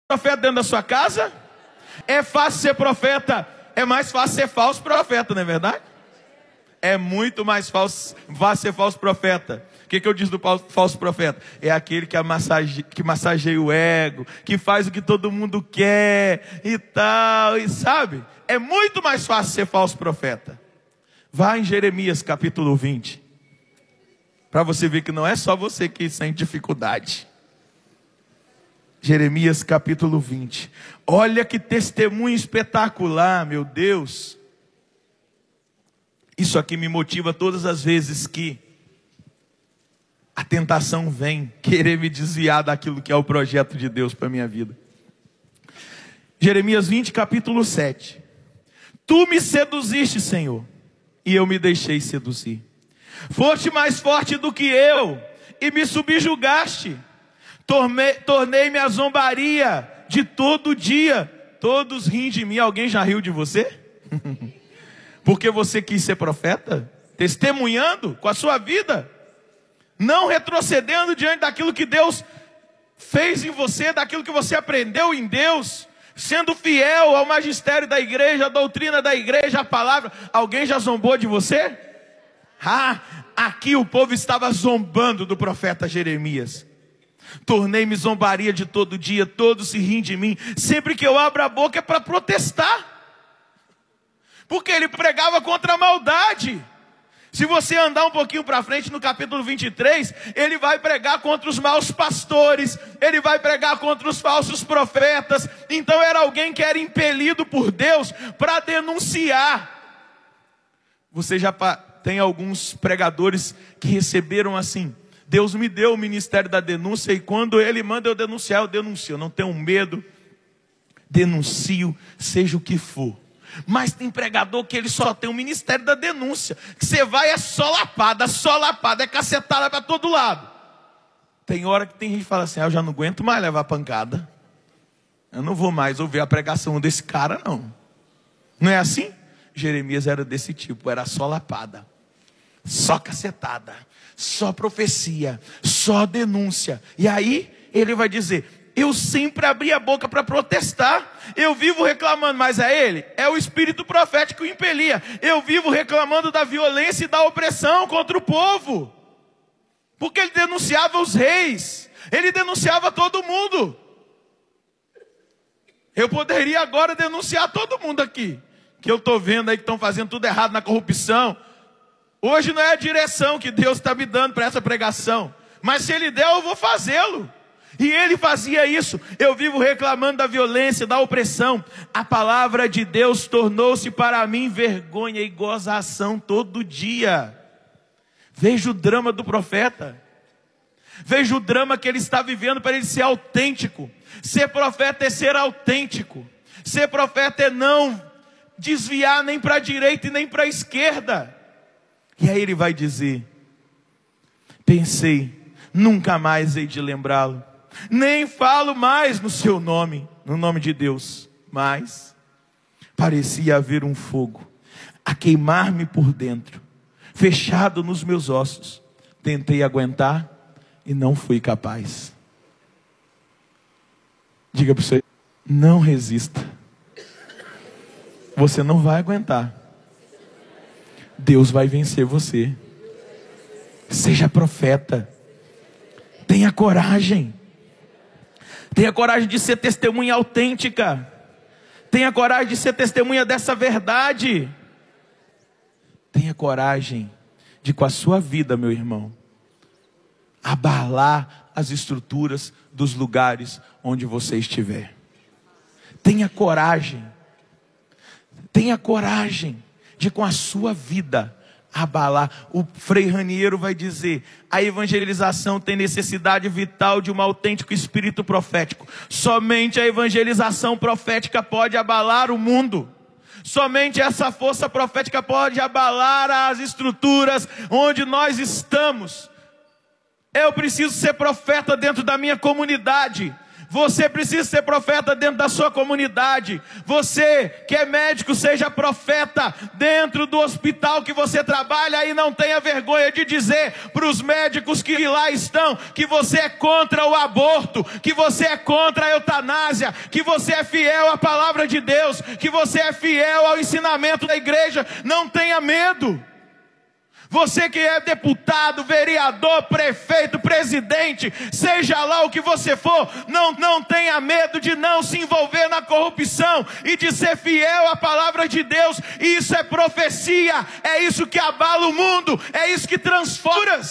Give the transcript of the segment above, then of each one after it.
profeta dentro da sua casa? É fácil ser profeta, é mais fácil ser falso profeta, não é verdade? É muito mais fácil ser falso profeta. O que eu disse do falso profeta? É aquele que massageia o ego, que faz o que todo mundo quer e tal, e sabe? É muito mais fácil ser falso profeta. Vá em Jeremias capítulo 20, para você ver que não é só você que sente dificuldade. Jeremias capítulo 20. Olha que testemunho espetacular, meu Deus. Isso aqui me motiva todas as vezes que a tentação vem querer me desviar daquilo que é o projeto de Deus para a minha vida. Jeremias 20, capítulo 7. Tu me seduziste, Senhor, e eu me deixei seduzir. Foste mais forte do que eu, e me subjugaste. Tornei-me a zombaria de todo dia. Todos riem de mim. Alguém já riu de você? Porque você quis ser profeta? Testemunhando com a sua vida, não retrocedendo diante daquilo que Deus fez em você, daquilo que você aprendeu em Deus, sendo fiel ao magistério da igreja, à doutrina da igreja, à palavra. Alguém já zombou de você? Aqui o povo estava zombando do profeta Jeremias. Tornei-me zombaria de todo dia, todos se riem de mim. Sempre que eu abro a boca é para protestar, porque ele pregava contra a maldade. Se você andar um pouquinho para frente no capítulo 23, ele vai pregar contra os maus pastores, ele vai pregar contra os falsos profetas. Então era alguém que era impelido por Deus para denunciar. Você já tem alguns pregadores que receberam assim: Deus me deu o ministério da denúncia, e quando Ele manda eu denunciar, eu denuncio. Eu não tenho medo, denuncio, seja o que for. Mas tem pregador que ele só tem o ministério da denúncia, que você vai é só lapada, é cacetada para todo lado. Tem hora que tem gente que fala assim: eu já não aguento mais levar pancada, eu não vou mais ouvir a pregação desse cara não. Não é assim? Jeremias era desse tipo, era só lapada, só cacetada, só profecia, só denúncia. E aí ele vai dizer: eu sempre abri a boca para protestar. Eu vivo reclamando, mas é ele? É o espírito profético que o impelia. Eu vivo reclamando da violência e da opressão contra o povo, porque ele denunciava os reis, ele denunciava todo mundo. Eu poderia agora denunciar todo mundo aqui, que eu estou vendo aí que estão fazendo tudo errado na corrupção. Hoje não é a direção que Deus está me dando para essa pregação, mas se Ele der, eu vou fazê-lo. E ele fazia isso. Eu vivo reclamando da violência, da opressão. A palavra de Deus tornou-se para mim vergonha e gozação todo dia. Veja o drama do profeta. Veja o drama que ele está vivendo para ele ser autêntico. Ser profeta é ser autêntico. Ser profeta é não desviar nem para a direita e nem para a esquerda. E aí ele vai dizer: pensei, nunca mais hei de lembrá-lo, nem falo mais no seu nome, no nome de Deus. Mas parecia haver um fogo a queimar-me por dentro, fechado nos meus ossos. Tentei aguentar e não fui capaz. Diga para você: não resista. Você não vai aguentar. Deus vai vencer você. Seja profeta. Tenha coragem. Tenha coragem de ser testemunha autêntica. Tenha coragem de ser testemunha dessa verdade. Tenha coragem de, com a sua vida, meu irmão, abalar as estruturas dos lugares onde você estiver. Tenha coragem. Tenha coragem de, com a sua vida, abalar. O Frei Raniero vai dizer: a evangelização tem necessidade vital de um autêntico espírito profético. Somente a evangelização profética pode abalar o mundo. Somente essa força profética pode abalar as estruturas onde nós estamos. Eu preciso ser profeta dentro da minha comunidade. Você precisa ser profeta dentro da sua comunidade. Você que é médico, seja profeta dentro do hospital que você trabalha. E não tenha vergonha de dizer para os médicos que lá estão que você é contra o aborto, que você é contra a eutanásia, que você é fiel à palavra de Deus, que você é fiel ao ensinamento da igreja. Não tenha medo. Você que é deputado, vereador, prefeito, presidente, seja lá o que você for, não tenha medo de não se envolver na corrupção e de ser fiel à palavra de Deus. Isso é profecia, é isso que abala o mundo, é isso que transforma.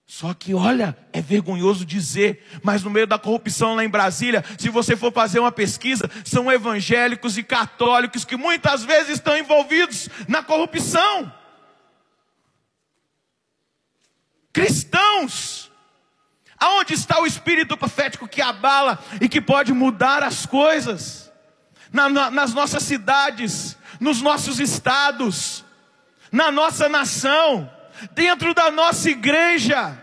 Só que olha, é vergonhoso dizer, mas no meio da corrupção lá em Brasília, se você for fazer uma pesquisa, são evangélicos e católicos que muitas vezes estão envolvidos na corrupção. Cristãos, aonde está o espírito profético que abala e que pode mudar as coisas? Nas nossas cidades, nos nossos estados, na nossa nação, dentro da nossa igreja.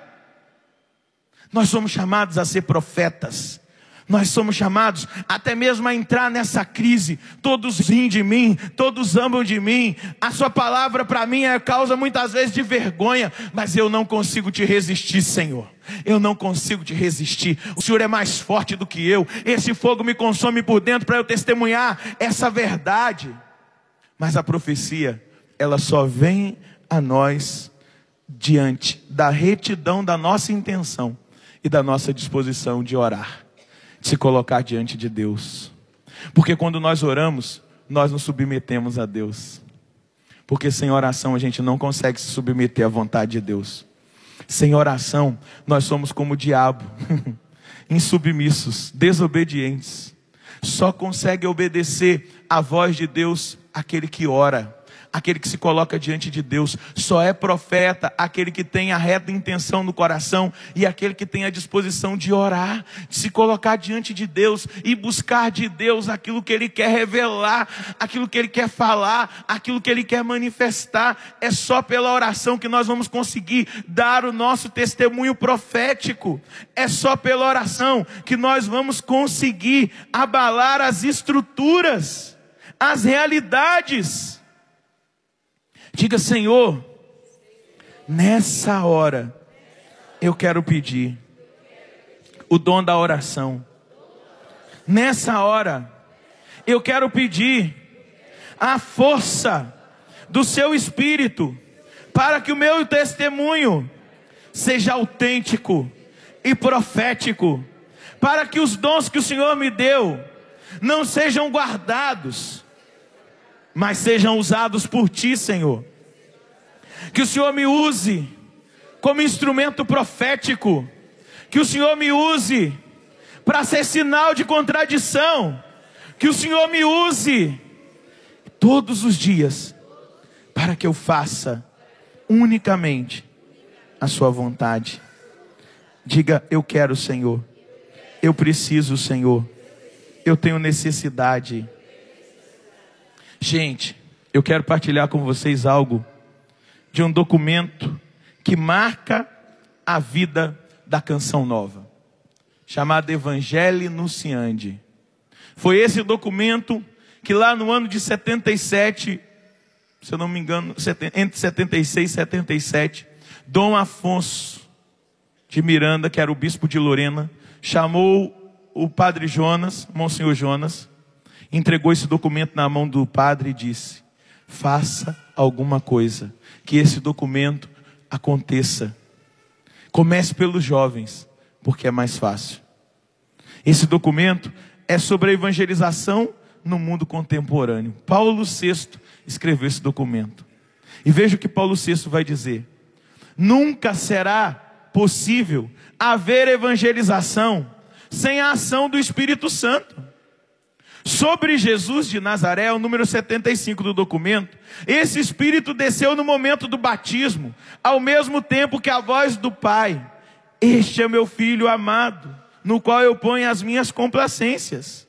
Nós somos chamados a ser profetas. Nós somos chamados até mesmo a entrar nessa crise. Todos riem de mim, todos amam de mim. A sua palavra para mim é causa muitas vezes de vergonha. Mas eu não consigo te resistir, Senhor. Eu não consigo te resistir. O Senhor é mais forte do que eu. Esse fogo me consome por dentro para eu testemunhar essa verdade. Mas a profecia, ela só vem a nós diante da retidão da nossa intenção e da nossa disposição de orar, de se colocar diante de Deus. Porque quando nós oramos, nós nos submetemos a Deus. Porque sem oração a gente não consegue se submeter à vontade de Deus. Sem oração, nós somos como o diabo, insubmissos, desobedientes. Só consegue obedecer à voz de Deus aquele que ora, aquele que se coloca diante de Deus. Só é profeta aquele que tem a reta intenção no coração e aquele que tem a disposição de orar, de se colocar diante de Deus e buscar de Deus aquilo que Ele quer revelar, aquilo que Ele quer falar, aquilo que Ele quer manifestar. É só pela oração que nós vamos conseguir dar o nosso testemunho profético. É só pela oração que nós vamos conseguir abalar as estruturas, as realidades. Diga: Senhor, nessa hora eu quero pedir o dom da oração. Nessa hora eu quero pedir a força do seu Espírito para que o meu testemunho seja autêntico e profético, para que os dons que o Senhor me deu não sejam guardados, mas sejam usados por Ti, Senhor. Que o Senhor me use como instrumento profético. Que o Senhor me use para ser sinal de contradição. Que o Senhor me use todos os dias para que eu faça unicamente a Sua vontade. Diga: eu quero, Senhor. Eu preciso, Senhor. Eu tenho necessidade. Gente, eu quero partilhar com vocês algo de um documento que marca a vida da Canção Nova, chamado Evangelii Nunciandi. Foi esse documento que lá no ano de 77, se eu não me engano, entre 76 e 77, Dom Afonso de Miranda, que era o bispo de Lorena, chamou o padre Jonas, Monsenhor Jonas, entregou esse documento na mão do padre e disse: faça alguma coisa, que esse documento aconteça. Comece pelos jovens, porque é mais fácil. Esse documento é sobre a evangelização no mundo contemporâneo. Paulo VI escreveu esse documento. E veja o que Paulo VI vai dizer: nunca será possível haver evangelização sem a ação do Espírito Santo. Sobre Jesus de Nazaré, o número 75 do documento, esse Espírito desceu no momento do batismo, ao mesmo tempo que a voz do Pai: este é meu Filho amado, no qual eu ponho as minhas complacências.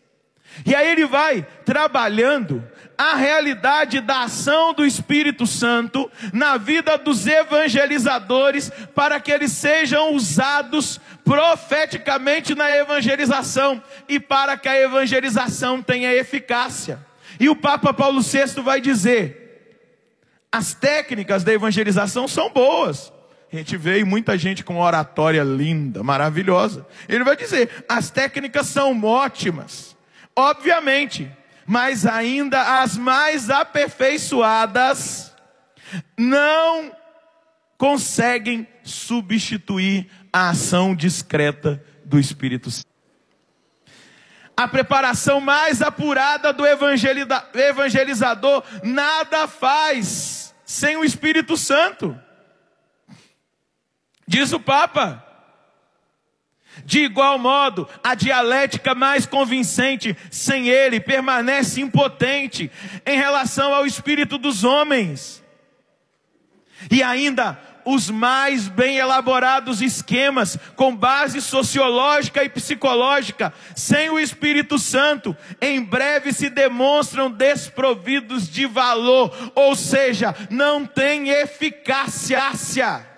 E aí ele vai trabalhando a realidade da ação do Espírito Santo na vida dos evangelizadores, para que eles sejam usados profeticamente na evangelização e para que a evangelização tenha eficácia. E o Papa Paulo VI vai dizer: as técnicas da evangelização são boas. A gente vê muita gente com oratória linda, maravilhosa. Ele vai dizer: as técnicas são ótimas, obviamente, mas ainda as mais aperfeiçoadas não conseguem substituir a ação discreta do Espírito Santo. A preparação mais apurada do evangelizador nada faz sem o Espírito Santo. Diz o Papa. De igual modo, a dialética mais convincente sem ele permanece impotente em relação ao espírito dos homens. E ainda, os mais bem elaborados esquemas com base sociológica e psicológica, sem o Espírito Santo, em breve se demonstram desprovidos de valor, ou seja, não tem eficácia.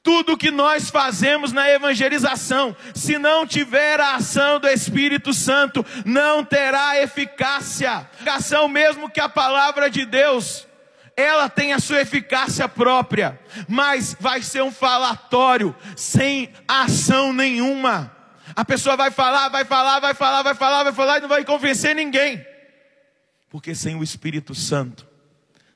Tudo que nós fazemos na evangelização, se não tiver a ação do Espírito Santo, não terá eficácia. Eficácia mesmo que a palavra de Deus, ela tem a sua eficácia própria, mas vai ser um falatório sem ação nenhuma. A pessoa vai falar e não vai convencer ninguém, porque sem o Espírito Santo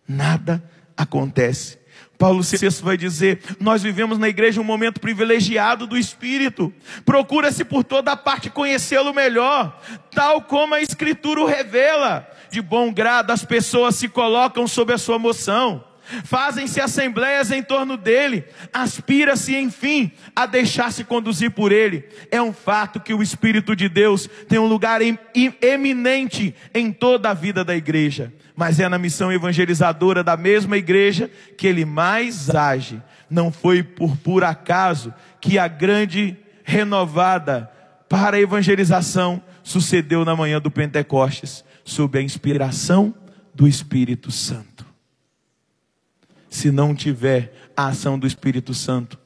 nada acontece. Paulo VI vai dizer: nós vivemos na igreja um momento privilegiado do Espírito. Procura-se por toda parte conhecê-lo melhor, tal como a Escritura o revela. De bom grado as pessoas se colocam sob a sua moção, fazem-se assembleias em torno dele, aspira-se enfim a deixar-se conduzir por ele. É um fato que o Espírito de Deus tem um lugar eminente em toda a vida da igreja, mas é na missão evangelizadora da mesma igreja que ele mais age. Não foi por acaso que a grande renovada para a evangelização sucedeu na manhã do Pentecostes, sob a inspiração do Espírito Santo. Se não tiver a ação do Espírito Santo,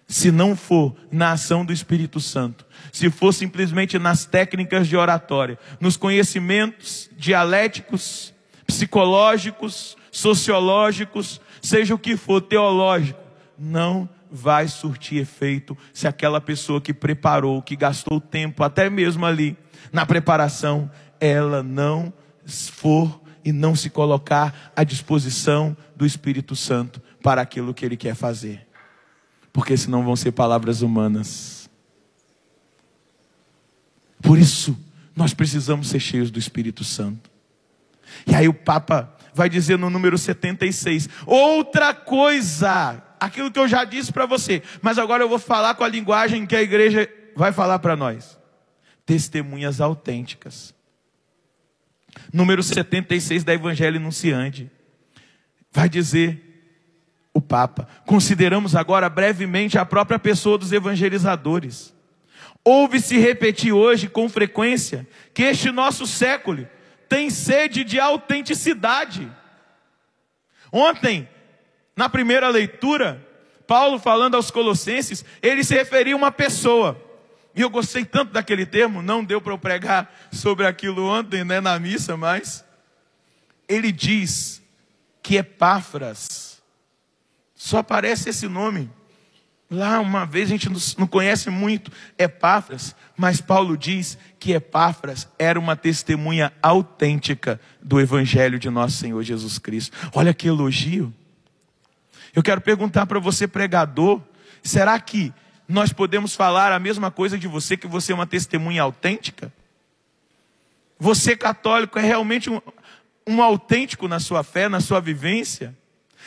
se não for na ação do Espírito Santo, se for simplesmente nas técnicas de oratória, nos conhecimentos dialéticos, psicológicos, sociológicos, seja o que for, teológico, não vai surtir efeito se aquela pessoa que preparou, que gastou tempo até mesmo ali na preparação, ela não for e não se colocar à disposição do Espírito Santo para aquilo que ele quer fazer, porque senão vão ser palavras humanas. Por isso nós precisamos ser cheios do Espírito Santo. E aí o Papa vai dizer no número 76, outra coisa, aquilo que eu já disse para você, mas agora eu vou falar com a linguagem que a igreja vai falar para nós: testemunhas autênticas. Número 76 da Evangelho Anunciante vai dizer o Papa: consideramos agora brevemente a própria pessoa dos evangelizadores. Ouve-se repetir hoje com frequência que este nosso século tem sede de autenticidade. Ontem, na primeira leitura, Paulo falando aos Colossenses, ele se referia a uma pessoa. E eu gostei tanto daquele termo, não deu para eu pregar sobre aquilo ontem, né, na missa, mas ele diz que Epáfras, só aparece esse nome. Lá uma vez, a gente não conhece muito Epáfras, mas Paulo diz que Epáfras era uma testemunha autêntica do Evangelho de nosso Senhor Jesus Cristo. Olha que elogio. Eu quero perguntar para você, pregador, será que nós podemos falar a mesma coisa de você, que você é uma testemunha autêntica? Você, católico, é realmente um autêntico na sua fé, na sua vivência?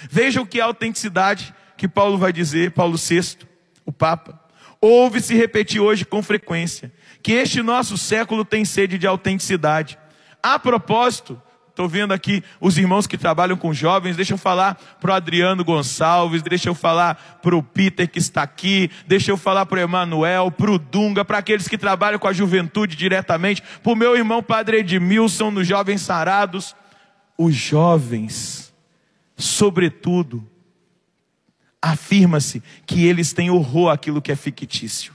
Veja o que é autenticidade que Paulo vai dizer, Paulo VI, o Papa. Ouve-se repetir hoje com frequência que este nosso século tem sede de autenticidade. A propósito, estou vendo aqui os irmãos que trabalham com jovens, deixa eu falar para o Adriano Gonçalves, deixa eu falar para o Peter que está aqui, deixa eu falar para o Emanuel, para o Dunga, para aqueles que trabalham com a juventude diretamente, para o meu irmão Padre Edmilson, nos Jovens Sarados. os jovens, sobretudo, afirma-se que eles têm horror àquilo que é fictício,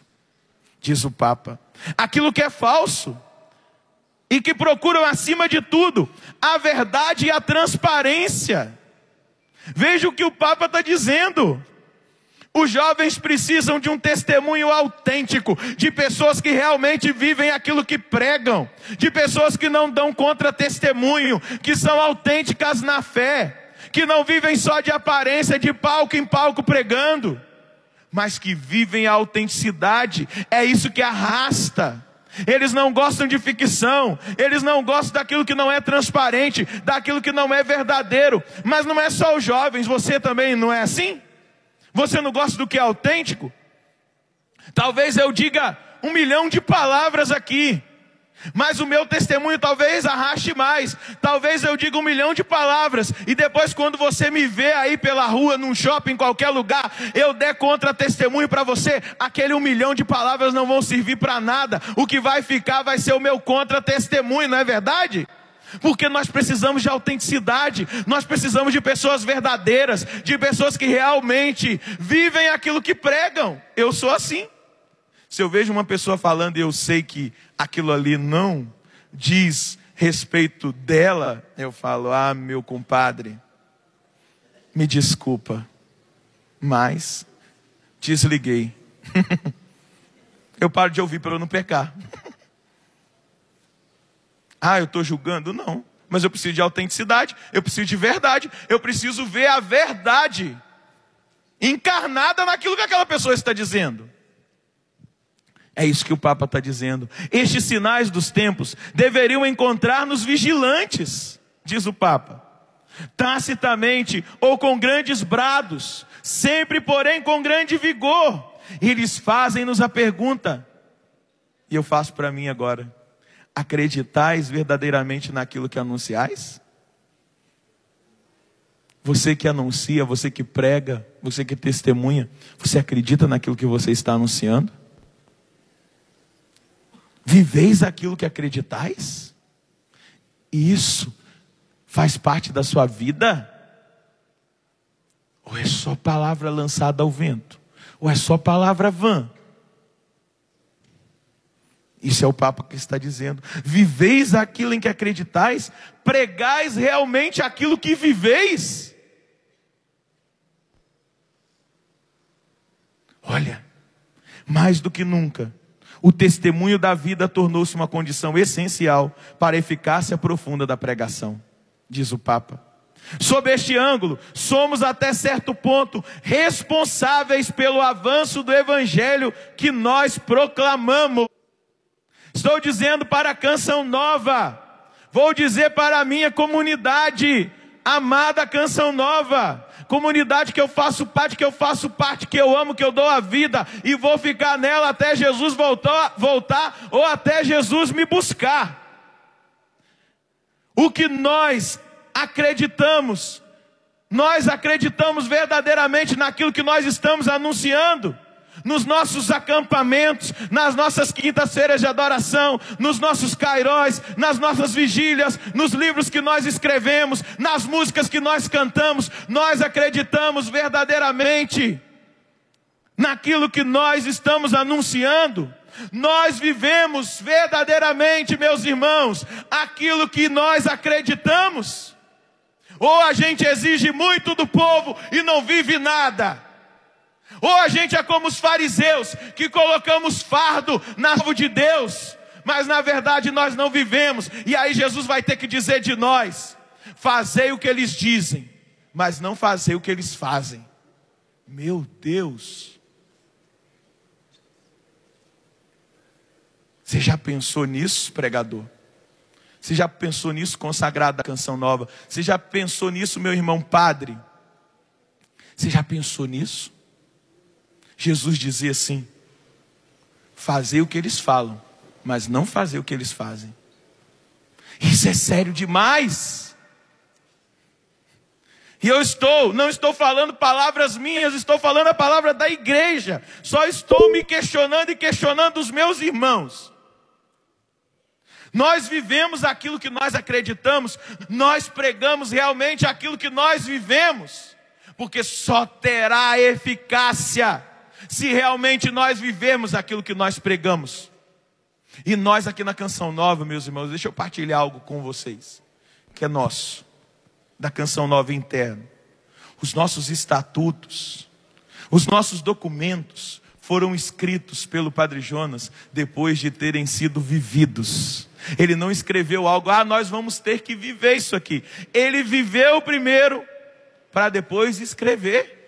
diz o Papa, aquilo que é falso, e que procuram acima de tudo a verdade e a transparência. Veja o que o Papa está dizendo. Os jovens precisam de um testemunho autêntico, de pessoas que realmente vivem aquilo que pregam, de pessoas que não dão contra-testemunho, que são autênticas na fé, que não vivem só de aparência, de palco em palco pregando, mas que vivem a autenticidade. É isso que arrasta. Eles não gostam de ficção, eles não gostam daquilo que não é transparente, daquilo que não é verdadeiro. Mas não é só os jovens, você também não é assim? Você não gosta do que é autêntico? Talvez eu diga 1 milhão de palavras aqui, mas o meu testemunho talvez arraste mais. Talvez eu diga 1 milhão de palavras, e depois quando você me vê aí pela rua, num shopping, em qualquer lugar, eu der contra-testemunho para você, aquele 1 milhão de palavras não vão servir para nada. O que vai ficar vai ser o meu contra-testemunho, não é verdade? Porque nós precisamos de autenticidade, nós precisamos de pessoas verdadeiras, de pessoas que realmente vivem aquilo que pregam. Eu sou assim. Se eu vejo uma pessoa falando e eu sei que aquilo ali não diz respeito dela, eu falo: ah, meu compadre, me desculpa, mas desliguei. Eu paro de ouvir para eu não pecar. Ah, eu estou julgando? Não. Mas eu preciso de autenticidade, eu preciso de verdade, eu preciso ver a verdade encarnada naquilo que aquela pessoa está dizendo. É isso que o Papa está dizendo. Estes sinais dos tempos deveriam encontrar nos vigilantes, diz o Papa, tacitamente ou com grandes brados, sempre porém com grande vigor. Eles fazem-nos a pergunta, e eu faço para mim agora: acreditais verdadeiramente naquilo que anunciais? Você que anuncia, você que prega, você que testemunha, você acredita naquilo que você está anunciando? Viveis aquilo que acreditais? E isso faz parte da sua vida? Ou é só palavra lançada ao vento? Ou é só palavra vã? Isso é o Papa que está dizendo. Viveis aquilo em que acreditais? Pregais realmente aquilo que viveis? Olha, mais do que nunca, o testemunho da vida tornou-se uma condição essencial para a eficácia profunda da pregação, diz o Papa. Sob este ângulo, somos até certo ponto responsáveis pelo avanço do Evangelho que nós proclamamos. Estou dizendo para a Canção Nova, vou dizer para a minha comunidade, amada Canção Nova, comunidade que eu faço parte, que eu amo, que eu dou a vida, e vou ficar nela até Jesus voltar ou até Jesus me buscar. O que nós acreditamos verdadeiramente naquilo que nós estamos anunciando, nos nossos acampamentos, nas nossas quintas-feiras de adoração, nos nossos cairóis, nas nossas vigílias, nos livros que nós escrevemos, nas músicas que nós cantamos. Nós acreditamos verdadeiramente naquilo que nós estamos anunciando. Nós vivemos verdadeiramente, meus irmãos, aquilo que nós acreditamos. Ou a gente exige muito do povo e não vive nada. Ou a gente é como os fariseus, que colocamos fardo na mão de Deus, mas na verdade nós não vivemos. E aí Jesus vai ter que dizer de nós: fazei o que eles dizem, mas não fazei o que eles fazem. Meu Deus! Você já pensou nisso, pregador? Você já pensou nisso, consagrado da Canção Nova? Você já pensou nisso, meu irmão padre? Você já pensou nisso? Jesus dizia assim: fazer o que eles falam, mas não fazer o que eles fazem. Isso é sério demais. E eu não estou falando palavras minhas, estou falando a palavra da igreja. Só estou me questionando e questionando os meus irmãos. Nós vivemos aquilo que nós acreditamos, nós pregamos realmente aquilo que nós vivemos, porque só terá eficácia se realmente nós vivermos aquilo que nós pregamos. E nós aqui na Canção Nova, meus irmãos, deixa eu partilhar algo com vocês, que é nosso, da Canção Nova interna. Os nossos estatutos, os nossos documentos foram escritos pelo Padre Jonas depois de terem sido vividos. Ele não escreveu algo, nós vamos ter que viver isso aqui. Ele viveu primeiro para depois escrever.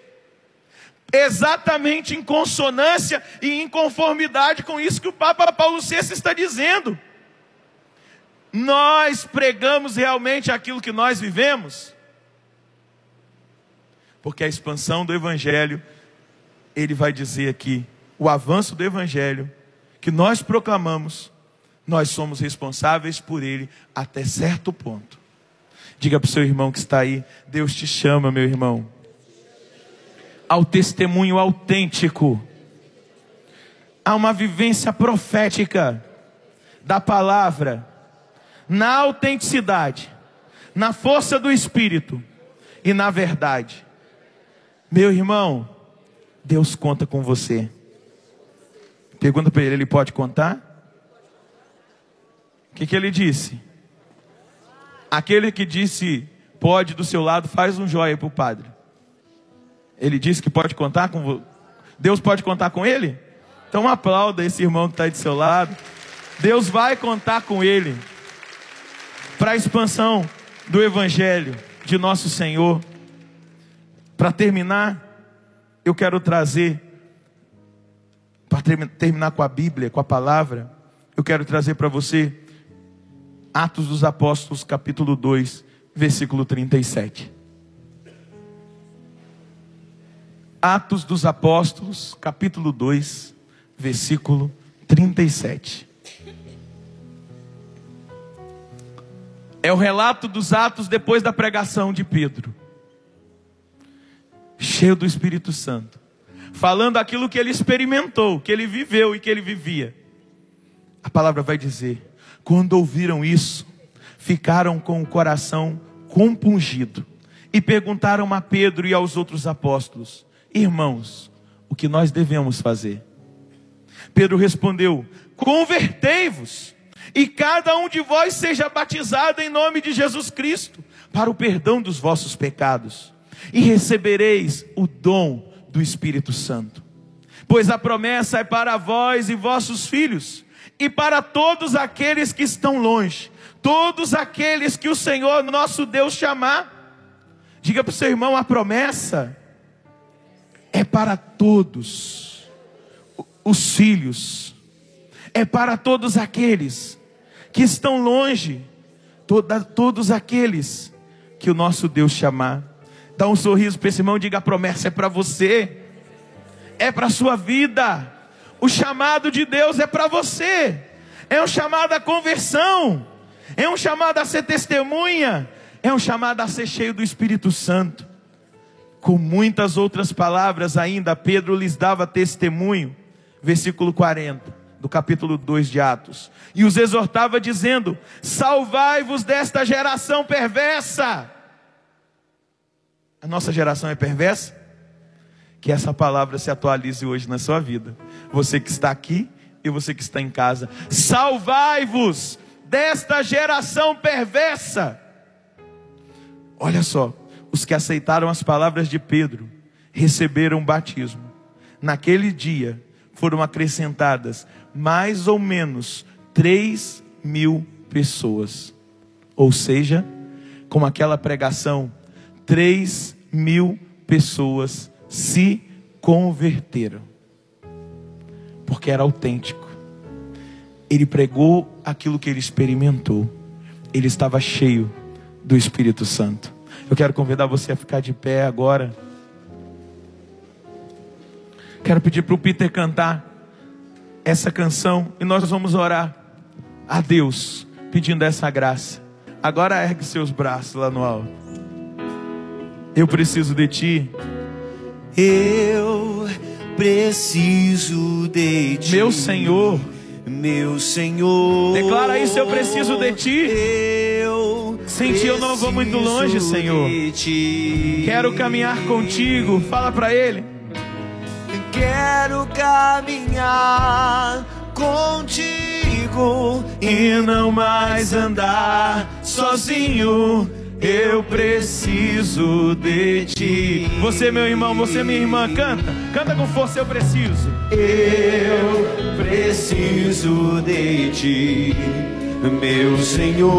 Exatamente em consonância e em conformidade com isso que o Papa Paulo VI está dizendo. Nós pregamos realmente aquilo que nós vivemos. Porque a expansão do Evangelho, ele vai dizer aqui, o avanço do Evangelho, que nós proclamamos, nós somos responsáveis por ele até certo ponto. Diga para o seu irmão que está aí, Deus te chama, meu irmão, ao testemunho autêntico, a uma vivência profética da palavra, na autenticidade, na força do Espírito e na verdade. Meu irmão, Deus conta com você. Pergunta para ele pode contar? O que ele disse? Aquele que disse pode do seu lado, faz um joia para o padre. Ele disse que pode contar com você. Deus pode contar com ele? Então aplauda esse irmão que está aí do seu lado. Deus vai contar com ele para a expansão do Evangelho de nosso Senhor. Para terminar, eu quero trazer, para terminar com a Bíblia, com a palavra, eu quero trazer para você Atos dos Apóstolos, capítulo 2, versículo 37. Atos dos Apóstolos, capítulo 2, versículo 37. É o relato dos atos depois da pregação de Pedro, cheio do Espírito Santo, falando aquilo que ele experimentou, que ele viveu e que ele vivia. A palavra vai dizer: quando ouviram isso, ficaram com o coração compungido e perguntaram a Pedro e aos outros apóstolos: irmãos, o que nós devemos fazer? Pedro respondeu: convertei-vos, e cada um de vós seja batizado em nome de Jesus Cristo, para o perdão dos vossos pecados, e recebereis o dom do Espírito Santo. Pois a promessa é para vós e vossos filhos, e para todos aqueles que estão longe, todos aqueles que o Senhor nosso Deus chamar. Diga para o seu irmão, a promessa é para todos os filhos, é para todos aqueles que estão longe, todos aqueles que o nosso Deus chamar. Dá um sorriso para esse irmão, diga: a promessa é para você, é para a sua vida. O chamado de Deus é para você, é um chamado à conversão, é um chamado a ser testemunha, é um chamado a ser cheio do Espírito Santo. Com muitas outras palavras ainda, Pedro lhes dava testemunho, versículo 40, do capítulo 2 de Atos, e os exortava dizendo: salvai-vos desta geração perversa. A nossa geração é perversa? Que essa palavra se atualize hoje na sua vida. Você que está aqui e você que está em casa. Salvai-vos desta geração perversa. Olha só, os que aceitaram as palavras de Pedro receberam o batismo. Naquele dia foram acrescentadas mais ou menos 3.000 pessoas. Ou seja, com aquela pregação, 3.000 pessoas se converteram, porque era autêntico. Ele pregou aquilo que ele experimentou. Ele estava cheio do Espírito Santo. Eu quero convidar você a ficar de pé agora. Quero pedir para o Peter cantar essa canção e nós vamos orar a Deus pedindo essa graça. Agora ergue seus braços lá no alto. Eu preciso de ti. Eu preciso de ti, meu Senhor, meu Senhor. Declara isso: eu preciso de Ti. Sem Ti eu não vou muito longe, Senhor. Quero caminhar contigo. Fala para Ele. Quero caminhar contigo e não mais andar sozinho. Eu preciso de Ti. Você, meu irmão, você, minha irmã, canta. Canta com força: eu preciso. Eu preciso de Ti, meu Senhor.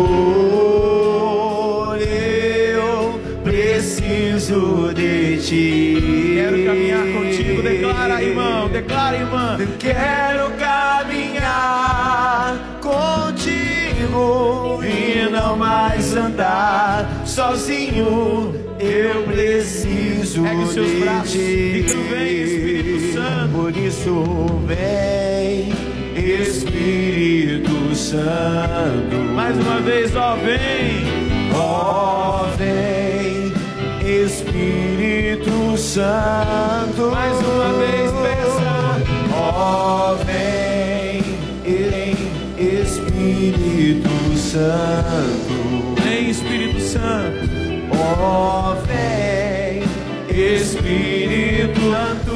Eu preciso de Ti. Quero caminhar contigo. Declara, irmão. Declara, irmã. Quero caminhar contigo e não mais andar sozinho. Eu preciso Pegue os seus de braços Ti. e tu vem, Espírito Santo. Por isso vem, Espírito Santo. Mais uma vez, ó, vem. Ó, vem, Espírito Santo. Mais uma vez, peça. Ó, vem, Espírito Santo. Vem, Espírito Santo. Ó, vem, Espírito Santo.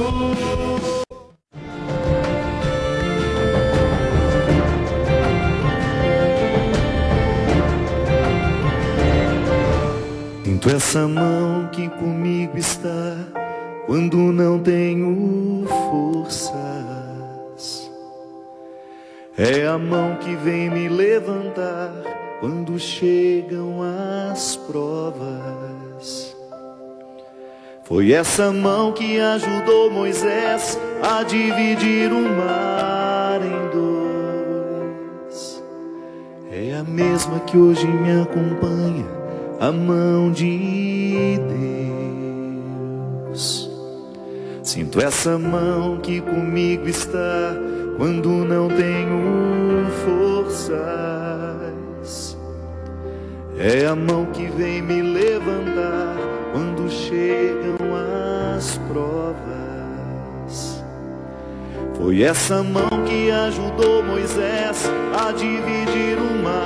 Sinto essa mão que comigo está quando não tenho forças. É a mão que vem me levantar quando chegam as provas. Foi essa mão que ajudou Moisés a dividir o mar em dois. É a mesma que hoje me acompanha, a mão de Deus. Sinto essa mão que comigo está quando não tenho forças. É a mão que vem me levantar quando chegam as provas. Foi essa mão que ajudou Moisés a dividir o mar